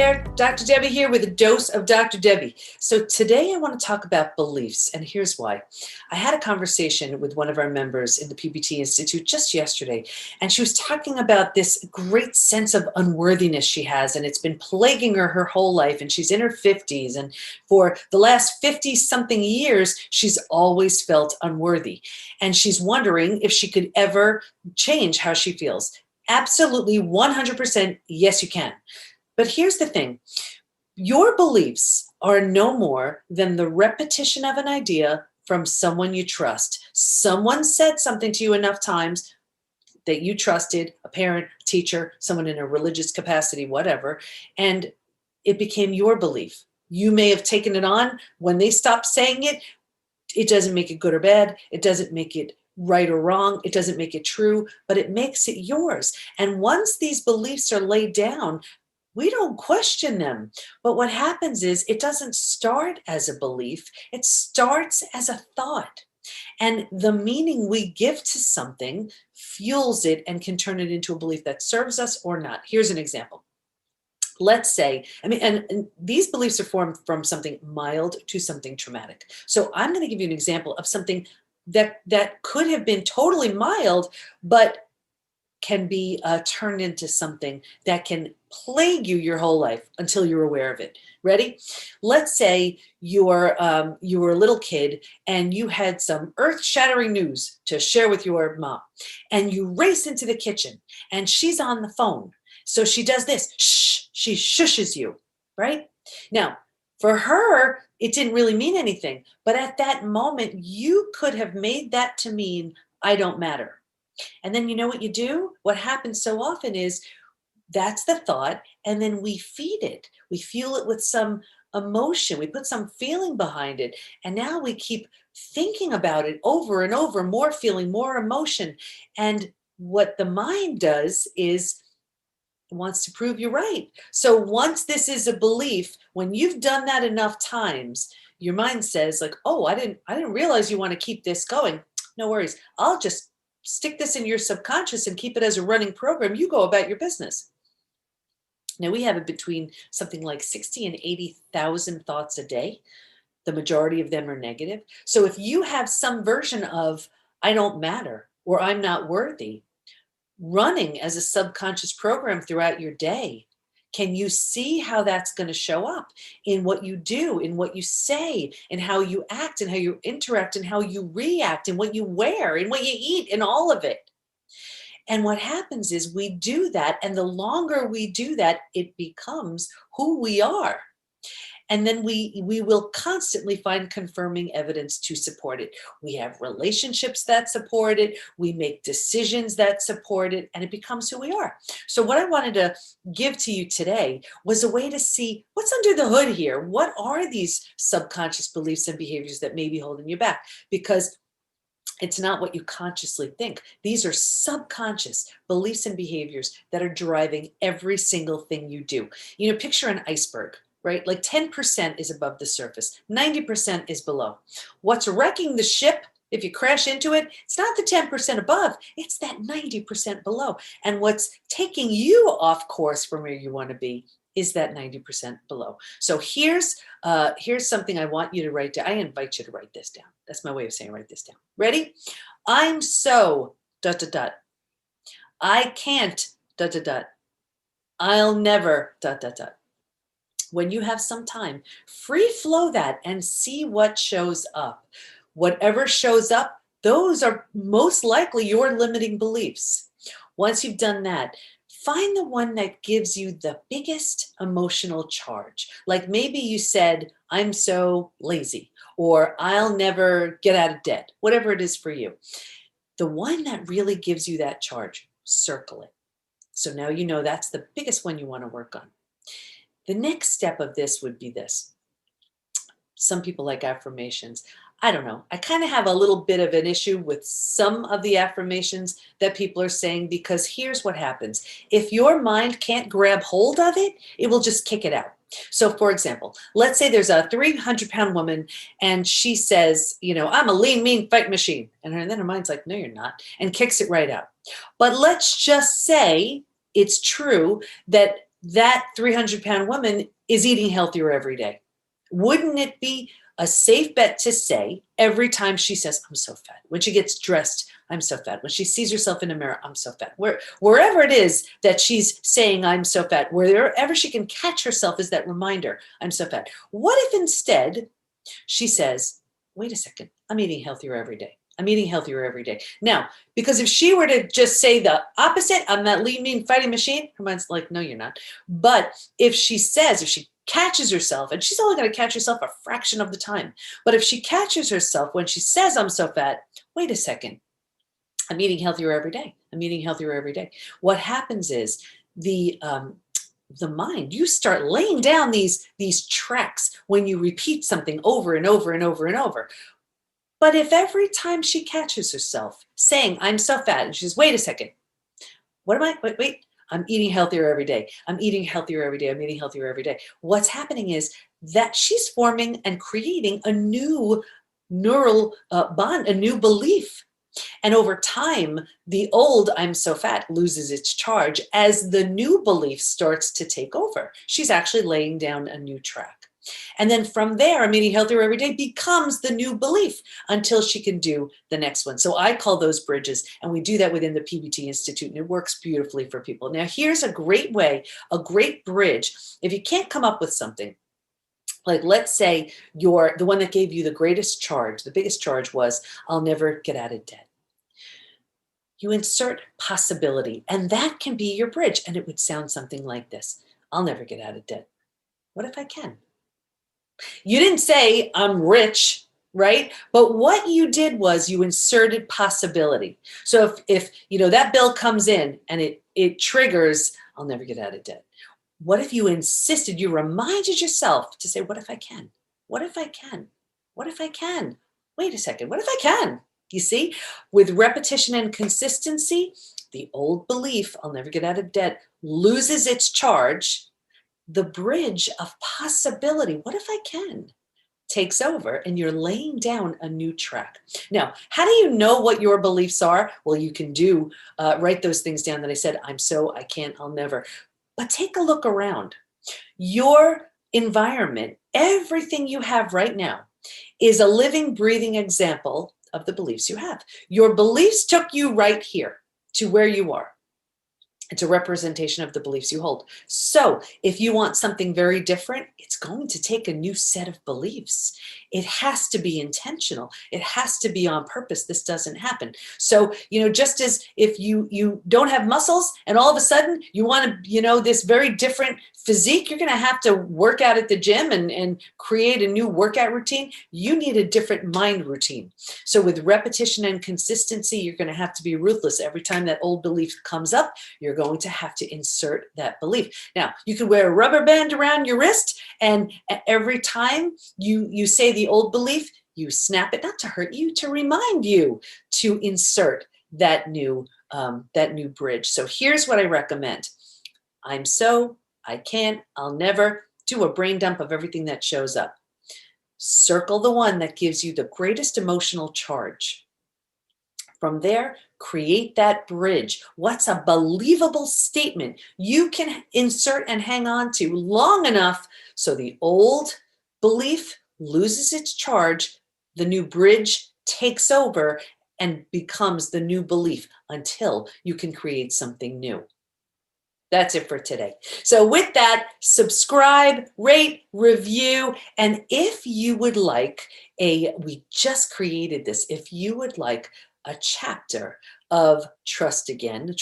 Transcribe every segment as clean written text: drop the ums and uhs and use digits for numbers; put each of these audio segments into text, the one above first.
there, Dr. Debbie here with a dose of Dr. Debbie. So today I want to talk about beliefs, and here's why. I had a conversation with one of our members in the PBT Institute just yesterday, and she was talking about this great sense of unworthiness she has, and it's been plaguing her whole life, and she's in her 50s, and for the last 50-something years, she's always felt unworthy, and she's wondering if she could ever change how she feels. Absolutely, 100%, yes, you can. But here's the thing. Your beliefs are no more than the repetition of an idea from someone you trust. Someone said something to you enough times that you trusted, a parent, teacher, someone in a religious capacity, whatever, and it became your belief. You may have taken it on. When they stopped saying it, it doesn't make it good or bad. It doesn't make it right or wrong. It doesn't make it true, but it makes it yours. And once these beliefs are laid down, we don't question them. But what happens is it doesn't start as a belief. It starts as a thought. And the meaning we give to something fuels it and can turn it into a belief that serves us or not. Here's an example. Let's say, and these beliefs are formed from something mild to something traumatic. So I'm going to give you an example of something that could have been totally mild, but can be turned into something that can plague you your whole life until you're aware of it. Ready? Let's say you were a little kid and you had some earth-shattering news to share with your mom, and you race into the kitchen and she's on the phone. So she does this, shh, she shushes you, right? Now, for her, it didn't really mean anything, but at that moment, you could have made that to mean, I don't matter. And then you know what you do? What happens so often is that's the thought, and then we feed it. We fuel it with some emotion. We put some feeling behind it. And now we keep thinking about it over and over, more feeling, more emotion. And what the mind does is it wants to prove you're right. So once this is a belief, when you've done that enough times, your mind says like, oh, I didn't realize you want to keep this going. No worries. I'll just stick this in your subconscious and keep it as a running program. You go about your business. Now we have it between something like 60 and 80,000 thoughts a day. The majority of them are negative. So if you have some version of I don't matter or I'm not worthy running as a subconscious program throughout your day, can you see how that's going to show up in what you do, in what you say, in how you act, and how you interact, and how you react, and what you wear, and what you eat, and all of it? And what happens is we do that, and the longer we do that, it becomes who we are. And then we will constantly find confirming evidence to support it. We have relationships that support it. We make decisions that support it, and it becomes who we are. So what I wanted to give to you today was a way to see what's under the hood here. What are these subconscious beliefs and behaviors that may be holding you back? Because it's not what you consciously think. These are subconscious beliefs and behaviors that are driving every single thing you do. You know, picture an iceberg. Right? Like 10% is above the surface, 90% is below. What's wrecking the ship, if you crash into it, it's not the 10% above, it's that 90% below. And what's taking you off course from where you want to be is that 90% below. So here's something I want you to write down. I invite you to write this down. That's my way of saying write this down. Ready? I'm so ... I can't ... I'll never ... When you have some time, free flow that and see what shows up. Whatever shows up, those are most likely your limiting beliefs. Once you've done that, find the one that gives you the biggest emotional charge. Like maybe you said, I'm so lazy, or I'll never get out of debt, whatever it is for you. The one that really gives you that charge, circle it. So now you know that's the biggest one you want to work on. The next step of this would be this. Some people like affirmations. I don't know. I kind of have a little bit of an issue with some of the affirmations that people are saying, because here's what happens. If your mind can't grab hold of it, it will just kick it out. So for example, let's say there's a 300-pound woman and she says, you know, I'm a lean, mean fight machine. And then her mind's like, no, you're not, and kicks it right out. But let's just say it's true that that 300-pound woman is eating healthier every day. Wouldn't it be a safe bet to say every time she says, I'm so fat, when she gets dressed, I'm so fat, when she sees herself in a mirror, I'm so fat, wherever it is that she's saying, I'm so fat, wherever she can catch herself is that reminder, I'm so fat. What if instead she says, wait a second, I'm eating healthier every day. I'm eating healthier every day. Now, because if she were to just say the opposite, I'm that lean, mean, fighting machine, her mind's like, no, you're not. But if she catches herself, and she's only going to catch herself a fraction of the time, but if she catches herself when she says, I'm so fat, wait a second, I'm eating healthier every day. I'm eating healthier every day. What happens is the mind, you start laying down these tracks when you repeat something over and over and over and over. But if every time she catches herself saying, I'm so fat, and she says, wait a second, what am I, wait, I'm eating healthier every day. I'm eating healthier every day. I'm eating healthier every day. What's happening is that she's forming and creating a new neural bond, a new belief. And over time, the old I'm so fat loses its charge as the new belief starts to take over. She's actually laying down a new track. And then from there, I'm eating healthier every day becomes the new belief until she can do the next one. So I call those bridges, and we do that within the PBT Institute, and it works beautifully for people. Now, here's a great way, a great bridge. If you can't come up with something, like let's say you're the one that gave you the greatest charge, the biggest charge was, I'll never get out of debt. You insert possibility, and that can be your bridge. And it would sound something like this. I'll never get out of debt. What if I can? You didn't say I'm rich, right? But what you did was you inserted possibility. So if you know that bill comes in and it triggers, I'll never get out of debt. What if you insisted, you reminded yourself to say, what if I can? What if I can? What if I can? Wait a second, what if I can? You see, with repetition and consistency, the old belief, I'll never get out of debt, loses its charge. The bridge of possibility, what if I can, takes over, and you're laying down a new track. Now, how do you know what your beliefs are? Well, you can write those things down that I said, I'm so, I can't, I'll never. But take a look around. Your environment, everything you have right now, is a living, breathing example of the beliefs you have. Your beliefs took you right here to where you are. It's a representation of the beliefs you hold. So if you want something very different, it's going to take a new set of beliefs. It has to be intentional. It has to be on purpose. This doesn't happen. So, just as if you don't have muscles and all of a sudden you want to, this very different physique, you're going to have to work out at the gym and create a new workout routine. You need a different mind routine. So with repetition and consistency, you're going to have to be ruthless. Every time that old belief comes up, you're going to have to insert that belief. Now, you can wear a rubber band around your wrist, and every time you say the old belief, you snap it, not to hurt you, to remind you to insert that new bridge. So here's what I recommend. I'm so, I can't, I'll never. Do a brain dump of everything that shows up. Circle the one that gives you the greatest emotional charge. From there, create that bridge. What's a believable statement you can insert and hang on to long enough so the old belief loses its charge, the new bridge takes over and becomes the new belief until you can create something new. That's it for today. So with that, subscribe, rate, review, and if you would like we just created this, if you would like a chapter of Trust Again,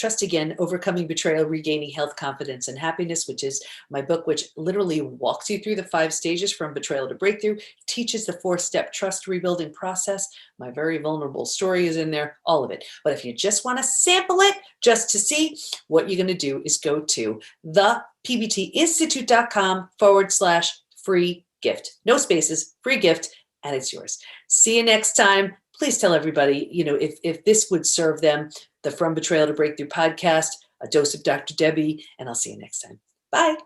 Overcoming Betrayal, Regaining Health, Confidence, and Happiness, which is my book, which literally walks you through the 5 stages from betrayal to breakthrough, teaches the 4-step trust rebuilding process. My very vulnerable story is in there, all of it. But if you just want to sample it, just to see, what you're going to do is go to thepbtinstitute.com/free gift. No spaces, free gift, and it's yours. See you next time. Please tell everybody, if this would serve them, the From Betrayal to Breakthrough podcast, a dose of Dr. Debi, and I'll see you next time. Bye.